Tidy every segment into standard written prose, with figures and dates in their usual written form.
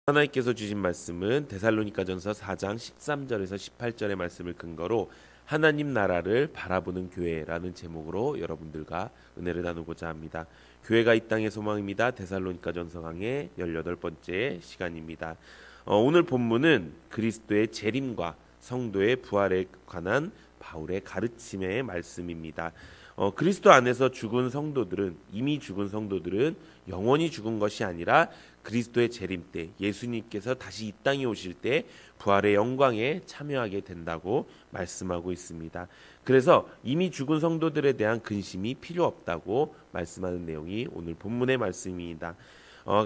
하나님께서 주신 말씀은 데살로니가전서 4장 13절에서 18절의 말씀을 근거로 하나님 나라를 바라보는 교회라는 제목으로 여러분들과 은혜를 나누고자 합니다. 교회가 이 땅의 소망입니다. 데살로니가전서 강의 18번째 시간입니다. 오늘 본문은 그리스도의 재림과 성도의 부활에 관한 바울의 가르침의 말씀입니다. 그리스도 안에서 이미 죽은 성도들은 영원히 죽은 것이 아니라 그리스도의 재림 때 예수님께서 다시 이 땅에 오실 때 부활의 영광에 참여하게 된다고 말씀하고 있습니다. 그래서 이미 죽은 성도들에 대한 근심이 필요 없다고 말씀하는 내용이 오늘 본문의 말씀입니다.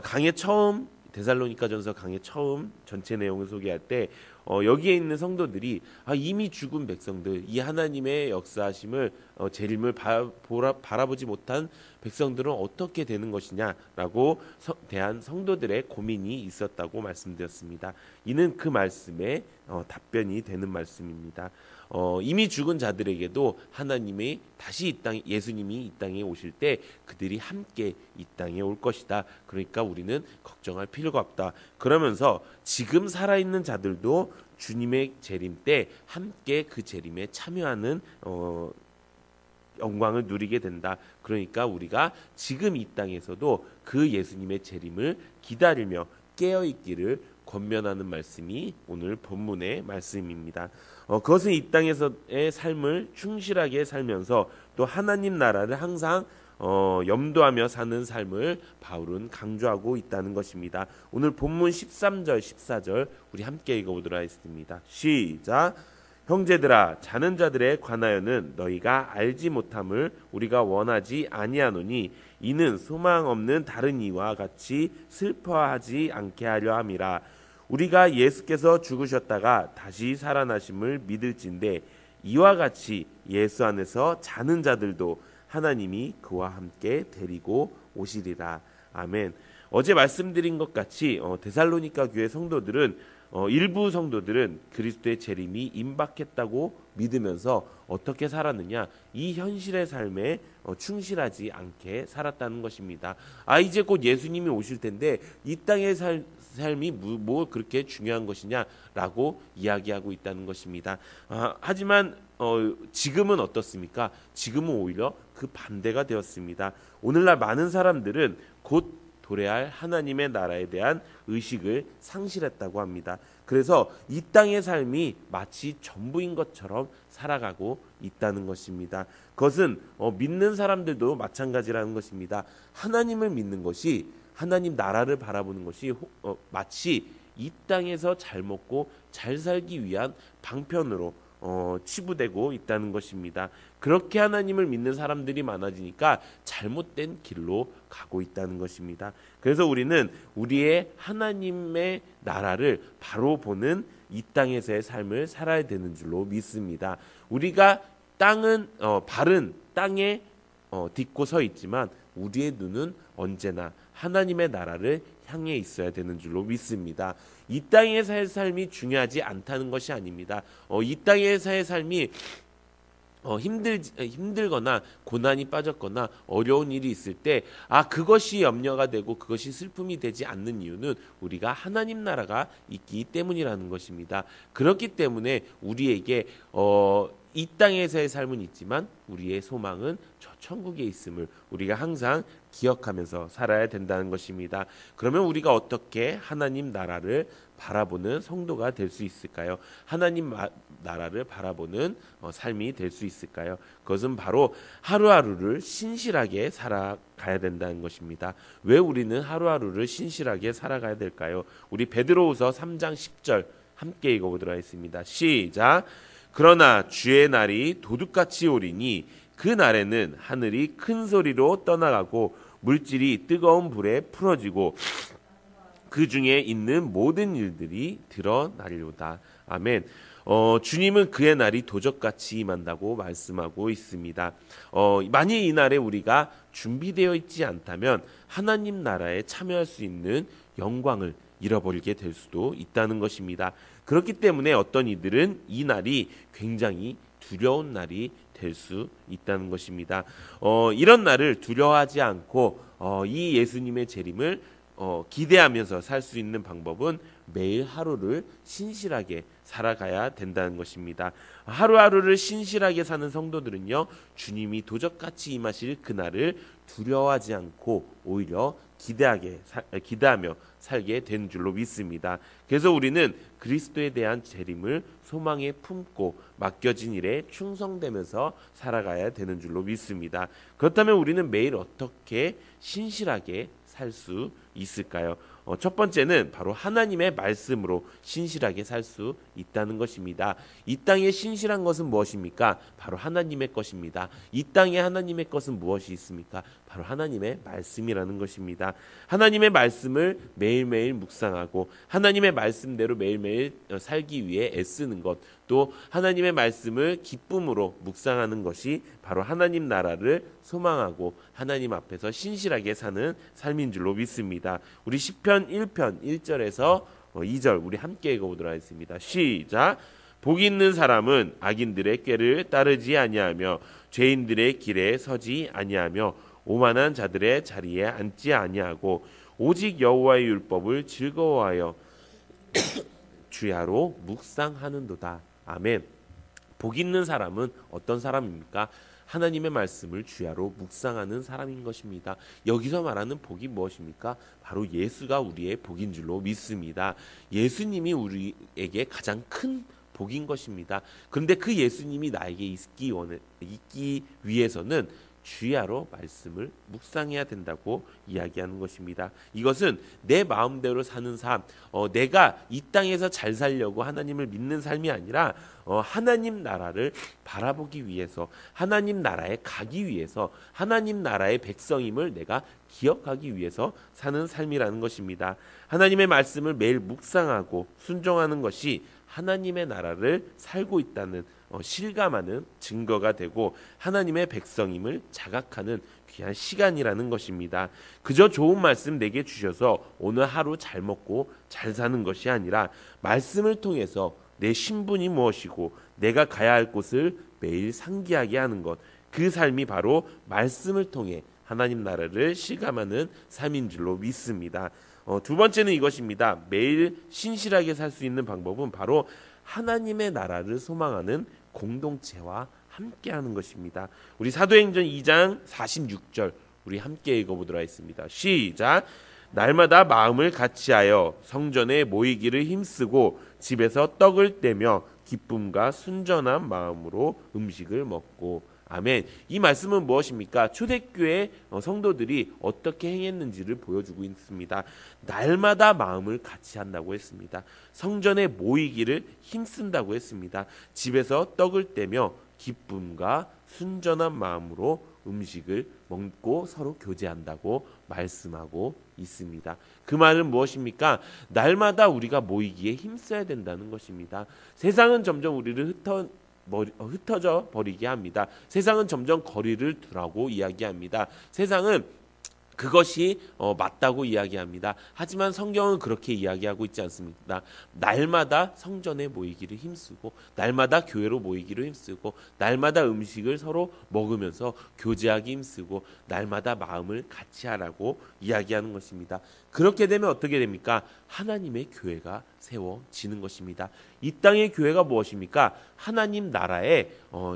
강의 처음 데살로니가전서 강의 처음 전체 내용을 소개할 때 여기에 있는 성도들이 이미 죽은 백성들, 이 하나님의 역사하심을 재림을 바라보지 못한 백성들은 어떻게 되는 것이냐라고 대한 성도들의 고민이 있었다고 말씀드렸습니다. 이는 그 말씀에 답변이 되는 말씀입니다. 이미 죽은 자들에게도 하나님이 다시 예수님이 이 땅에 오실 때 그들이 함께 이 땅에 올 것이다. 그러니까 우리는 걱정할 필요가 없다. 그러면서 지금 살아있는 자들도 주님의 재림 때 함께 그 재림에 참여하는 영광을 누리게 된다. 그러니까 우리가 지금 이 땅에서도 그 예수님의 재림을 기다리며 깨어있기를 권면하는 말씀이 오늘 본문의 말씀입니다. 그것은 이 땅에서의 삶을 충실하게 살면서 또 하나님 나라를 항상 염두하며 사는 삶을 바울은 강조하고 있다는 것입니다. 오늘 본문 13절 14절 우리 함께 읽어보도록 하겠습니다. 시작. 형제들아, 자는 자들에 관하여는 너희가 알지 못함을 우리가 원하지 아니하노니 이는 소망 없는 다른 이와 같이 슬퍼하지 않게 하려 함이라. 우리가 예수께서 죽으셨다가 다시 살아나심을 믿을진대 이와 같이 예수 안에서 자는 자들도 하나님이 그와 함께 데리고 오시리라. 아멘. 어제 말씀드린 것 같이 데살로니가 교회 성도들은 일부 성도들은 그리스도의 재림이 임박했다고 믿으면서 어떻게 살았느냐? 이 현실의 삶에 충실하지 않게 살았다는 것입니다. 이제 곧 예수님이 오실 텐데 이 땅의 삶이 뭐 그렇게 중요한 것이냐라고 이야기하고 있다는 것입니다. 하지만 지금은 어떻습니까? 지금은 오히려 그 반대가 되었습니다. 오늘날 많은 사람들은 곧 도래할 하나님의 나라에 대한 의식을 상실했다고 합니다. 그래서 이 땅의 삶이 마치 전부인 것처럼 살아가고 있다는 것입니다. 그것은 믿는 사람들도 마찬가지라는 것입니다. 하나님을 믿는 것이, 하나님 나라를 바라보는 것이 마치 이 땅에서 잘 먹고 잘 살기 위한 방편으로 치부되고 있다는 것입니다. 그렇게 하나님을 믿는 사람들이 많아지니까 잘못된 길로 가고 있다는 것입니다. 그래서 우리는 우리의 하나님의 나라를 바로 보는 이 땅에서의 삶을 살아야 되는 줄로 믿습니다. 우리가 발은 땅에 딛고 서 있지만 우리의 눈은 언제나 하나님의 나라를 향해 있어야 되는 줄로 믿습니다. 이 땅에서의 삶이 중요하지 않다는 것이 아닙니다. 이 땅에서의 삶이 힘들거나 고난이 빠졌거나 어려운 일이 있을 때 그것이 염려가 되고 그것이 슬픔이 되지 않는 이유는 우리가 하나님 나라가 있기 때문이라는 것입니다. 그렇기 때문에 우리에게 이 땅에서의 삶은 있지만 우리의 소망은 저 천국에 있음을 우리가 항상 기억하면서 살아야 된다는 것입니다. 그러면 우리가 어떻게 하나님 나라를 바라보는 성도가 될 수 있을까요? 하나님 나라를 바라보는 삶이 될 수 있을까요? 그것은 바로 하루하루를 신실하게 살아가야 된다는 것입니다. 왜 우리는 하루하루를 신실하게 살아가야 될까요? 우리 베드로후서 3장 10절 함께 읽어보도록 하겠습니다. 시작. 그러나 주의 날이 도둑같이 오리니 그 날에는 하늘이 큰 소리로 떠나가고 물질이 뜨거운 불에 풀어지고 그 중에 있는 모든 일들이 드러나리로다. 아멘. 주님은 그의 날이 도적같이 임한다고 말씀하고 있습니다. 만일 이 날에 우리가 준비되어 있지 않다면 하나님 나라에 참여할 수 있는 영광을 잃어버리게 될 수도 있다는 것입니다. 그렇기 때문에 어떤 이들은 이 날이 굉장히 두려운 날이 될 수 있다는 것입니다. 이런 날을 두려워하지 않고 이 예수님의 재림을 기대하면서 살 수 있는 방법은 매일 하루를 신실하게 살아가야 된다는 것입니다. 하루하루를 신실하게 사는 성도들은요, 주님이 도적같이 임하실 그날을 두려워하지 않고 오히려 기대하며 살게 된 줄로 믿습니다. 그래서 우리는 그리스도에 대한 재림을 소망에 품고 맡겨진 일에 충성되면서 살아가야 되는 줄로 믿습니다. 그렇다면 우리는 매일 어떻게 신실하게 살 수 있을까요? 첫 번째는 바로 하나님의 말씀으로 신실하게 살 수 있다는 것입니다. 이 땅에 신실한 것은 무엇입니까? 바로 하나님의 것입니다. 이 땅에 하나님의 것은 무엇이 있습니까? 바로 하나님의 말씀이라는 것입니다. 하나님의 말씀을 매일매일 묵상하고 하나님의 말씀대로 매일매일 살기 위해 애쓰는 것, 또 하나님의 말씀을 기쁨으로 묵상하는 것이 바로 하나님 나라를 소망하고 하나님 앞에서 신실하게 사는 삶인 줄로 믿습니다. 우리 시편 1편 1절에서 2절 우리 함께 읽어보도록 하겠습니다. 시작. 복 있는 사람은 악인들의 꾀를 따르지 아니하며 죄인들의 길에 서지 아니하며 오만한 자들의 자리에 앉지 아니하고 오직 여호와의 율법을 즐거워하여 주야로 묵상하는도다. 아멘. 복 있는 사람은 어떤 사람입니까? 하나님의 말씀을 주야로 묵상하는 사람인 것입니다. 여기서 말하는 복이 무엇입니까? 바로 예수가 우리의 복인 줄로 믿습니다. 예수님이 우리에게 가장 큰 복인 것입니다. 그런데 그 예수님이 나에게 있기 위해서는 주야로 말씀을 묵상해야 된다고 이야기하는 것입니다. 이것은 내 마음대로 사는 삶, 내가 이 땅에서 잘 살려고 하나님을 믿는 삶이 아니라 하나님 나라를 바라보기 위해서, 하나님 나라에 가기 위해서, 하나님 나라의 백성임을 내가 기억하기 위해서 사는 삶이라는 것입니다. 하나님의 말씀을 매일 묵상하고 순종하는 것이 하나님의 나라를 살고 있다는 실감하는 증거가 되고 하나님의 백성임을 자각하는 귀한 시간이라는 것입니다. 그저 좋은 말씀 내게 주셔서 오늘 하루 잘 먹고 잘 사는 것이 아니라 말씀을 통해서 내 신분이 무엇이고 내가 가야 할 곳을 매일 상기하게 하는 것, 그 삶이 바로 말씀을 통해 하나님 나라를 실감하는 삶인 줄로 믿습니다. 두 번째는 이것입니다. 매일 신실하게 살 수 있는 방법은 바로 하나님의 나라를 소망하는 공동체와 함께하는 것입니다. 우리 사도행전 2장 46절 우리 함께 읽어보도록 하겠습니다. 시작. 날마다 마음을 같이하여 성전에 모이기를 힘쓰고 집에서 떡을 떼며 기쁨과 순전한 마음으로 음식을 먹고. 아멘. 이 말씀은 무엇입니까? 초대교회 성도들이 어떻게 행했는지를 보여주고 있습니다. 날마다 마음을 같이 한다고 했습니다. 성전에 모이기를 힘쓴다고 했습니다. 집에서 떡을 떼며 기쁨과 순전한 마음으로 음식을 먹고 서로 교제한다고 말씀하고 있습니다. 그 말은 무엇입니까? 날마다 우리가 모이기에 힘써야 된다는 것입니다. 세상은 점점 우리를 흩어져 버리게 합니다. 세상은 점점 거리를 두라고 이야기합니다. 세상은 그것이 맞다고 이야기합니다. 하지만 성경은 그렇게 이야기하고 있지 않습니다. 날마다 성전에 모이기를 힘쓰고 날마다 교회로 모이기를 힘쓰고 날마다 음식을 서로 먹으면서 교제하기 힘쓰고 날마다 마음을 같이 하라고 이야기하는 것입니다. 그렇게 되면 어떻게 됩니까? 하나님의 교회가 세워지는 것입니다. 이 땅의 교회가 무엇입니까? 하나님 나라의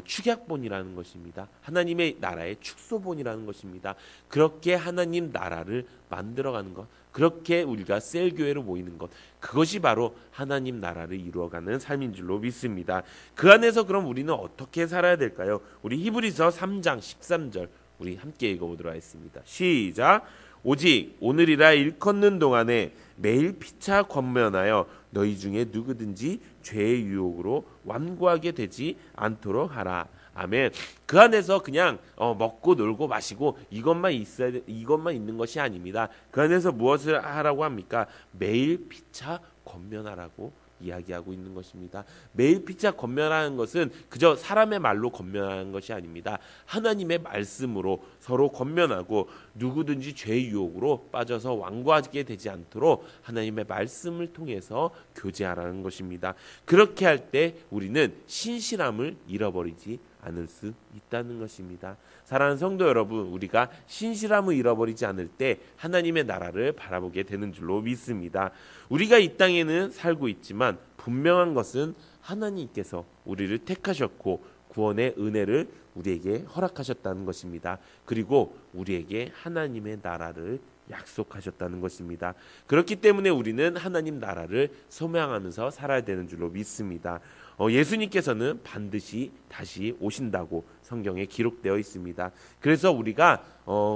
축약본이라는 것입니다. 하나님의 나라의 축소본이라는 것입니다. 그렇게 하나님 나라를 만들어가는 것, 그렇게 우리가 셀교회로 모이는 것, 그것이 바로 하나님 나라를 이루어가는 삶인 줄로 믿습니다. 그 안에서 그럼 우리는 어떻게 살아야 될까요? 우리 히브리서 3장 13절 우리 함께 읽어보도록 하겠습니다. 시작. 오직 오늘이라 일컫는 동안에 매일 피차 권면하여 너희 중에 누구든지 죄의 유혹으로 완고하게 되지 않도록 하라. 아멘. 그 안에서 그냥 먹고 놀고 마시고 이것만 있는 것이 아닙니다. 그 안에서 무엇을 하라고 합니까? 매일 피차 권면하라고 이야기하고 있는 것입니다. 매일 피차 권면하는 것은 그저 사람의 말로 권면하는 것이 아닙니다. 하나님의 말씀으로 서로 권면하고 누구든지 죄의 유혹으로 빠져서 완고하게 되지 않도록 하나님의 말씀을 통해서 교제하라는 것입니다. 그렇게 할 때 우리는 신실함을 잃어버리지 않을 수 있다는 것입니다. 사랑하는 성도 여러분, 우리가 신실함을 잃어버리지 않을 때 하나님의 나라를 바라보게 되는 줄로 믿습니다. 우리가 이 땅에는 살고 있지만 분명한 것은 하나님께서 우리를 택하셨고 구원의 은혜를 우리에게 허락하셨다는 것입니다. 그리고 우리에게 하나님의 나라를 약속하셨다는 것입니다. 그렇기 때문에 우리는 하나님 나라를 소망하면서 살아야 되는 줄로 믿습니다. 예수님께서는 반드시 다시 오신다고 성경에 기록되어 있습니다. 그래서 우리가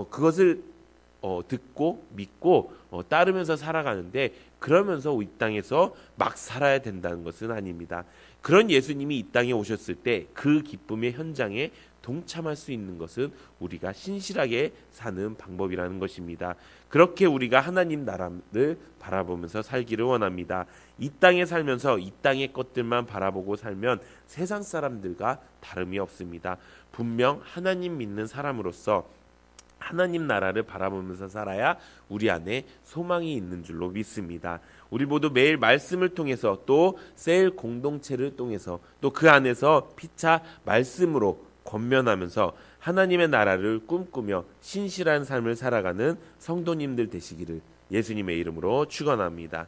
그것을 듣고 믿고 따르면서 살아가는데, 그러면서 이 땅에서 막 살아야 된다는 것은 아닙니다. 그런 예수님이 이 땅에 오셨을 때 그 기쁨의 현장에 동참할 수 있는 것은 우리가 신실하게 사는 방법이라는 것입니다. 그렇게 우리가 하나님 나라를 바라보면서 살기를 원합니다. 이 땅에 살면서 이 땅의 것들만 바라보고 살면 세상 사람들과 다름이 없습니다. 분명 하나님 믿는 사람으로서 하나님 나라를 바라보면서 살아야 우리 안에 소망이 있는 줄로 믿습니다. 우리 모두 매일 말씀을 통해서 또 셀 공동체를 통해서 또 그 안에서 피차 말씀으로 권면하면서 하나님의 나라를 꿈꾸며 신실한 삶을 살아가는 성도님들 되시기를 예수님의 이름으로 축원합니다.